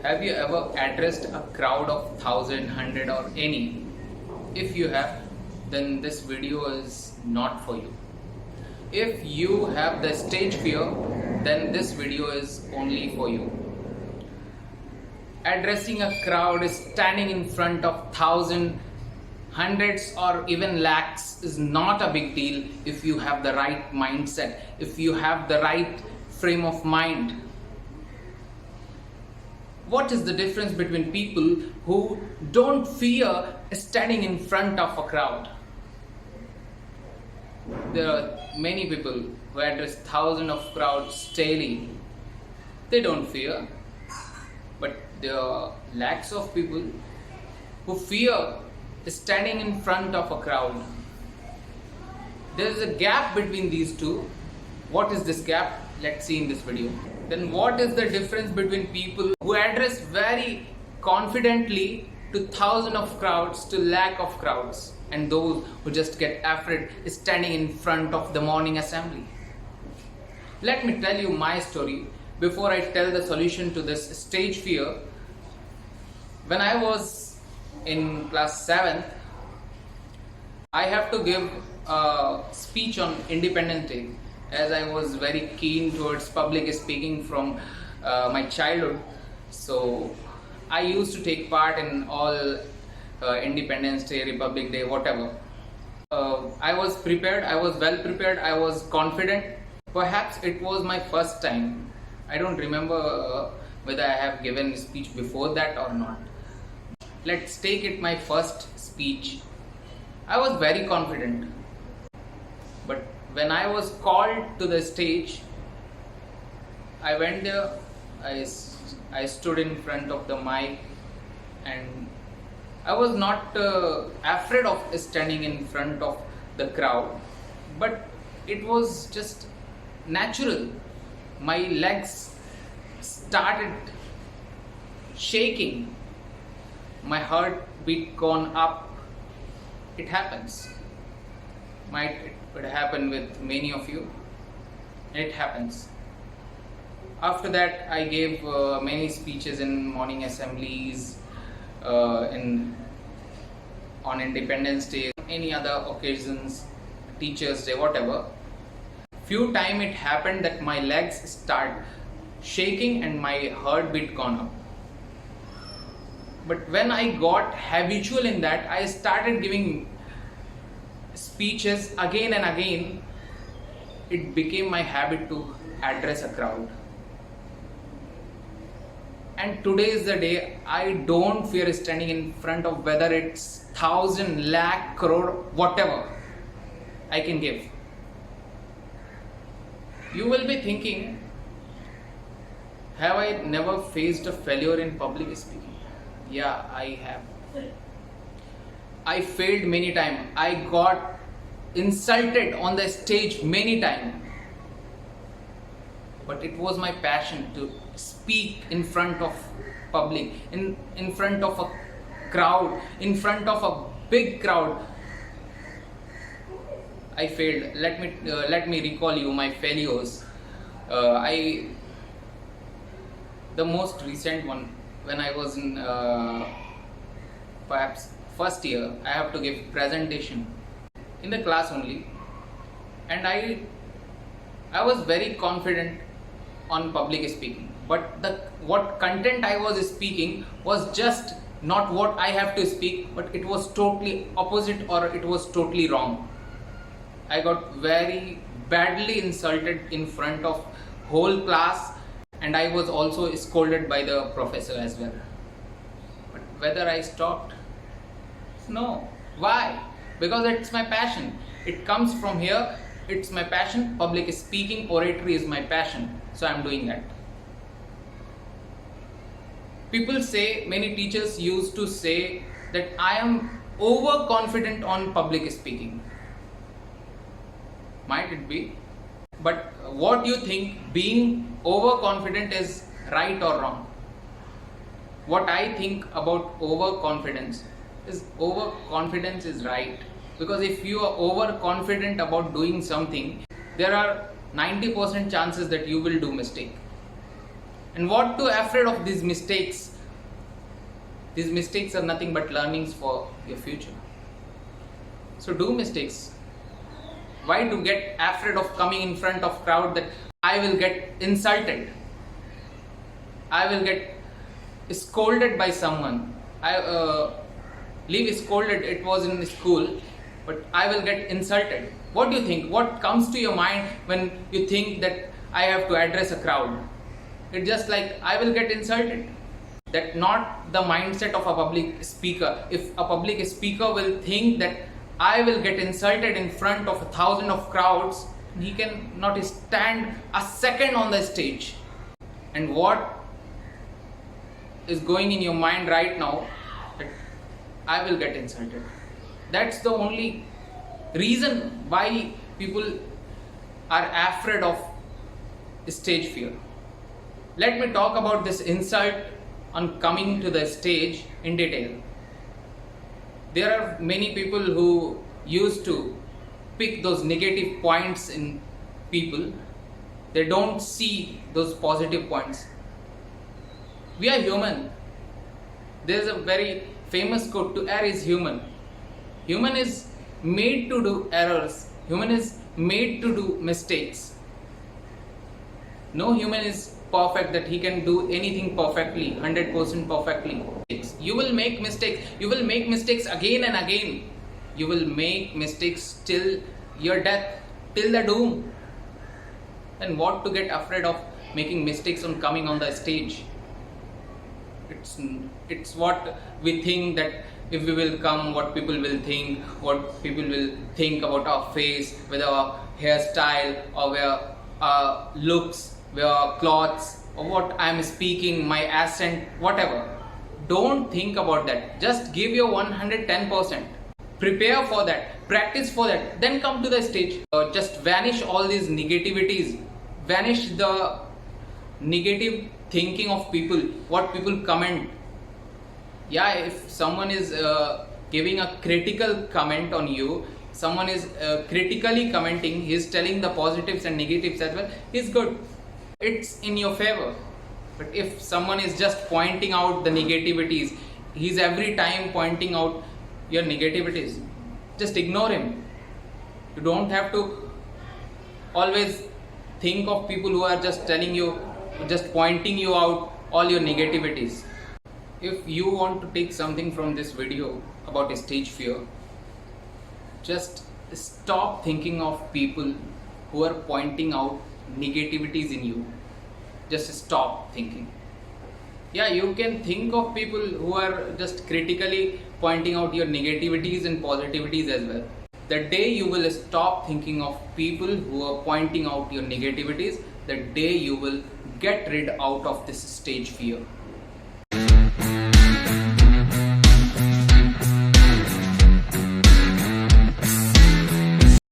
Have you ever addressed a crowd of 1,000, 100 or any? If you have, then this video is not for you. If you have the stage fear, then this video is only for you. Addressing a crowd is standing in front of 1,000, hundreds or even lakhs is not a big deal if you have the right mindset, if you have the right frame of mind. What is the difference between people who don't fear standing in front of a crowd? There are many people who address thousands of crowds daily. They don't fear. But there are lakhs of people who fear standing in front of a crowd. There is a gap between these two. What is this gap? Let's see in this video. Then what is the difference between people who address very confidently to thousands of crowds to lakh of crowds and those who just get afraid standing in front of the morning assembly? Let me tell you my story before I tell the solution to this stage fear. When I was in class 7th, I have to give a speech on Independence Day, as I was very keen towards public speaking from my childhood. So I used to take part in all Independence Day, Republic Day, whatever. I was prepared, I was well prepared, I was confident. Perhaps it was my first time. I don't remember whether I have given a speech before that or not. Let's take it my first speech. I was very confident. But when I was called to the stage, I went there, I stood in front of the mic, and I was not afraid of standing in front of the crowd, but it was just natural. My legs started shaking, my heartbeat gone up. It happens. It would happen with many of you. It happens. After that, I gave many speeches in morning assemblies, on Independence Day, any other occasions, Teachers' Day, whatever. Few time it happened that my legs start shaking and my heartbeat gone up. But when I got habitual in that, I started giving speeches again and again. It became my habit to address a crowd. And today is the day I don't fear standing in front of whether it's 1,000, lakh, crore, whatever I can give. You will be thinking, have I never faced a failure in public speaking? Yeah, I have. I failed many times. I got insulted on the stage many times. But it was my passion to speak in front of public, in front of a crowd, in front of a big crowd. I failed. Let me recall you my failures. The most recent one, when I was in perhaps first year, I have to give presentation in the class only, and I was very confident on public speaking, but what content I was speaking was just not what I have to speak, but it was totally opposite or it was totally wrong. I got very badly insulted in front of whole class, and I was also scolded by the professor as well. But whether I stopped? No. Why? Because it's my passion. It comes from here. It's my passion. Public speaking, oratory is my passion. So I'm doing that. People say, many teachers used to say that I am overconfident on public speaking. Might it be? But what do you think, being overconfident is right or wrong? What I think about overconfidence is right. Because if you are overconfident about doing something, there are 90% chances that you will do mistake. And what to afraid of these mistakes? These mistakes are nothing but learnings for your future. So do mistakes. Why to get afraid of coming in front of crowd that I will get insulted, I will get scolded by someone. Leave scolded, it was in school, but I will get insulted. What do you think? What comes to your mind when you think that I have to address a crowd? It's just like I will get insulted. That not the mindset of a public speaker. If a public speaker will think that I will get insulted in front of 1,000 of crowds, he can not stand a second on the stage. And what is going in your mind right now, that I will get insulted. That's the only reason why people are afraid of stage fear. Let me talk about this insult on coming to the stage in detail. There are many people who used to pick those negative points in people. They don't see those positive points. We are human. There is a very famous quote, to err is human. Human is made to do errors. Human is made to do mistakes. No human is perfect that he can do anything perfectly, 100% perfectly. You will make mistakes. You will make mistakes again and again. You will make mistakes till your death, till the doom. And what to get afraid of making mistakes on coming on the stage? It's what we think, that if we will come, what people will think, what people will think about our face, whether our hairstyle or our looks, our clothes, or what I am speaking, my accent, whatever. Don't think about that. Just give your 110%. Prepare for that. Practice for that. Then come to the stage. Just vanish all these negativities. Vanish the negative thinking of people, what people comment. Yeah, if someone is giving a critical comment on you, someone is critically commenting, he's telling the positives and negatives as well, is good. It's in your favor. But if someone is just pointing out the negativities, he's every time pointing out your negativities, just ignore him. You don't have to always think of people who are just telling you, just pointing you out all your negativities. If you want to take something from this video about stage fear, just stop thinking of people who are pointing out negativities in you. Just stop thinking. Yeah, you can think of people who are just critically pointing out your negativities and positivities as well. The day you will stop thinking of people who are pointing out your negativities, the day you will get rid out of this stage fear.